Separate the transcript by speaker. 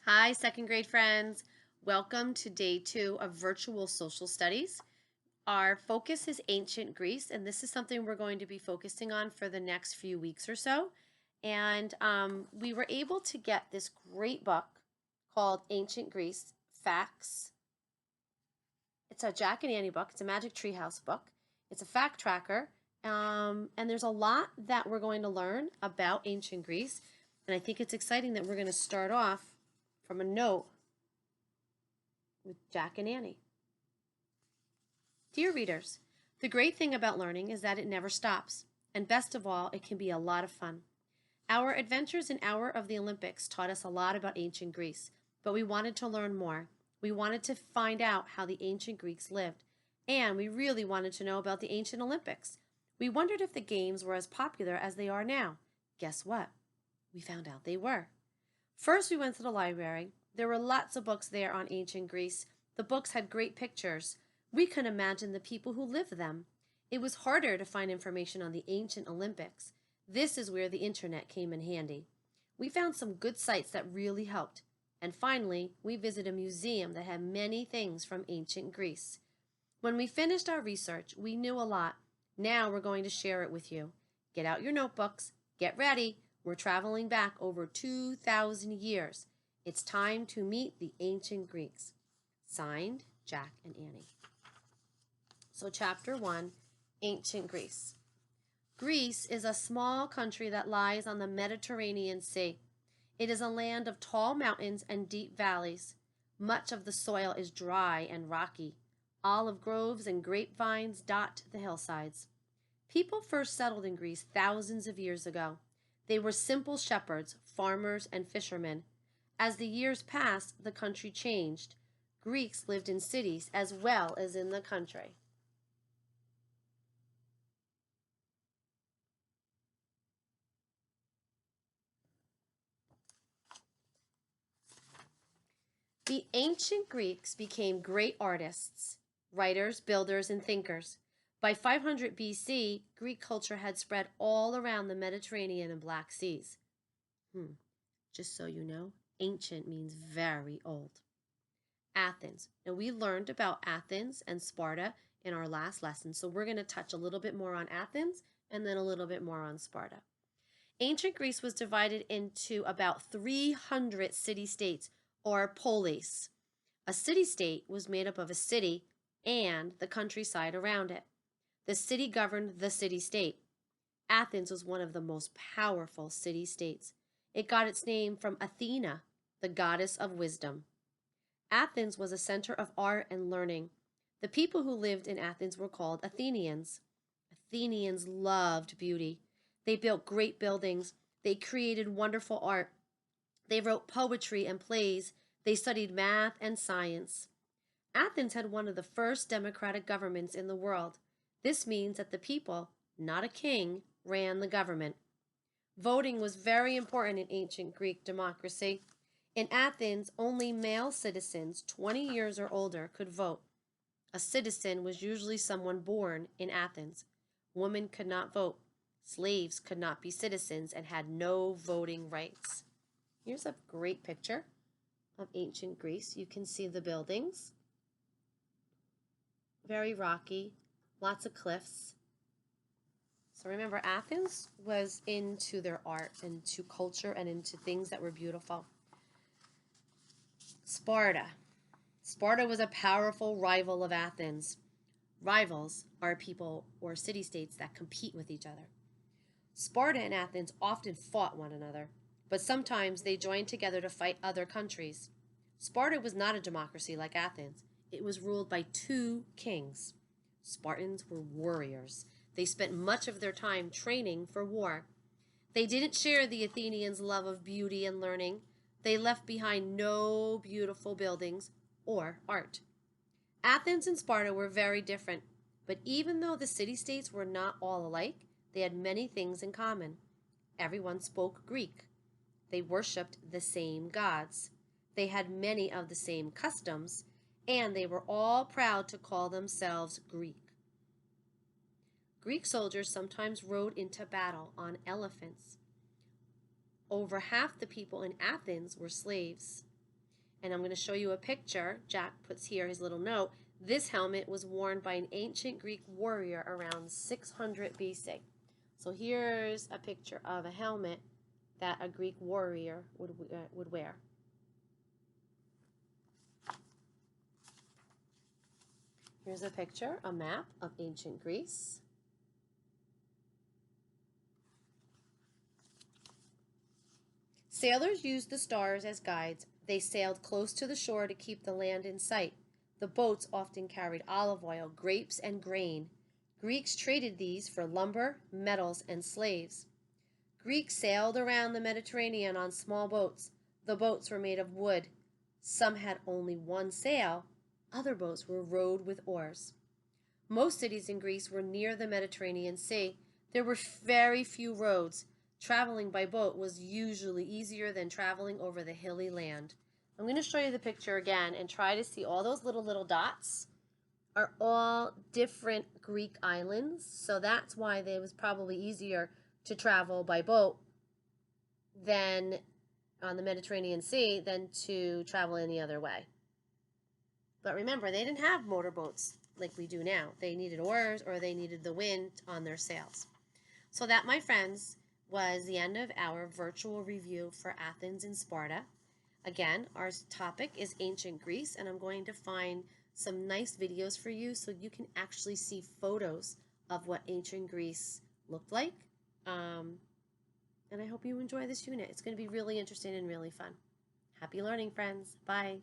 Speaker 1: Hi, second grade friends. Welcome to day 2 of virtual social studies. Our focus is ancient Greece, and this is something we're going to be focusing on for the next few weeks or so. And we were able to get this great book called Ancient Greece Facts. It's a Jack and Annie book. It's a Magic Treehouse book. It's a fact tracker. And there's a lot that we're going to learn about ancient Greece. And I think it's exciting that we're going to start off from a note with Jack and Annie. Dear readers, the great thing about learning is that it never stops, and best of all, it can be a lot of fun. Our adventures in Hour of the Olympics taught us a lot about ancient Greece, but we wanted to learn more. We wanted to find out how the ancient Greeks lived, and we really wanted to know about the ancient Olympics. We wondered if the games were as popular as they are now. Guess what? We found out they were. First, we went to the library. There were lots of books there on ancient Greece. The books had great pictures. We could imagine the people who lived them. It was harder to find information on the ancient Olympics. This is where the internet came in handy. We found some good sites that really helped. And finally, we visited a museum that had many things from ancient Greece. When we finished our research, we knew a lot. Now we're going to share it with you. Get out your notebooks. Get ready. We're traveling back over 2,000 years. It's time to meet the ancient Greeks. Signed, Jack and Annie. So chapter 1, Ancient Greece. Greece is a small country that lies on the Mediterranean Sea. It is a land of tall mountains and deep valleys. Much of the soil is dry and rocky. Olive groves and grapevines dot the hillsides. People first settled in Greece thousands of years ago. They were simple shepherds, farmers, and fishermen. As the years passed, the country changed. Greeks lived in cities as well as in the country. The ancient Greeks became great artists, writers, builders, and thinkers. By 500 BC, Greek culture had spread all around the Mediterranean and Black Seas. Just so you know, ancient means very old. Athens. Now, we learned about Athens and Sparta in our last lesson, so we're going to touch a little bit more on Athens and then a little bit more on Sparta. Ancient Greece was divided into about 300 city-states, or polis. A city-state was made up of a city and the countryside around it. The city governed the city-state. Athens was one of the most powerful city-states. It got its name from Athena, the goddess of wisdom. Athens was a center of art and learning. The people who lived in Athens were called Athenians. Athenians loved beauty. They built great buildings. They created wonderful art. They wrote poetry and plays. They studied math and science. Athens had one of the first democratic governments in the world. This means that the people, not a king, ran the government. Voting was very important in ancient Greek democracy. In Athens, only male citizens 20 years or older could vote. A citizen was usually someone born in Athens. Women could not vote. Slaves could not be citizens and had no voting rights. Here's a great picture of ancient Greece. You can see the buildings. Very rocky, lots of cliffs. So remember, Athens was into their art, into culture, and into things that were beautiful. Sparta. Sparta was a powerful rival of Athens. Rivals are people or city-states that compete with each other. Sparta and Athens often fought one another, but sometimes they joined together to fight other countries. Sparta was not a democracy like Athens. It was ruled by 2 kings. Spartans were warriors. They spent much of their time training for war. They didn't share the Athenians' love of beauty and learning. They left behind no beautiful buildings or art. Athens and Sparta were very different, but even though the city-states were not all alike, they had many things in common. Everyone spoke Greek. They worshipped the same gods. They had many of the same customs, and they were all proud to call themselves Greek. Greek soldiers sometimes rode into battle on elephants. Over half the people in Athens were slaves. And I'm going to show you a picture. Jack puts here his little note. This helmet was worn by an ancient Greek warrior around 600 BC. So here's a picture of a helmet that a Greek warrior would wear. Here's a picture, a map of ancient Greece. Sailors used the stars as guides. They sailed close to the shore to keep the land in sight. The boats often carried olive oil, grapes, and grain. Greeks traded these for lumber, metals, and slaves. Greeks sailed around the Mediterranean on small boats. The boats were made of wood. Some had only one sail. Other boats were rowed with oars. Most cities in Greece were near the Mediterranean Sea. There were very few roads. Traveling by boat was usually easier than traveling over the hilly land. I'm going to show you the picture again and try to see all those little dots are all different Greek islands. So that's why it was probably easier to travel by boat than on the Mediterranean Sea than to travel any other way. But remember, they didn't have motorboats like we do now. They needed oars or they needed the wind on their sails. So that, my friends, was the end of our virtual review for Athens and Sparta. Again, our topic is ancient Greece, and I'm going to find some nice videos for you so you can actually see photos of what ancient Greece looked like. And I hope you enjoy this unit. It's going to be really interesting and really fun. Happy learning, friends. Bye.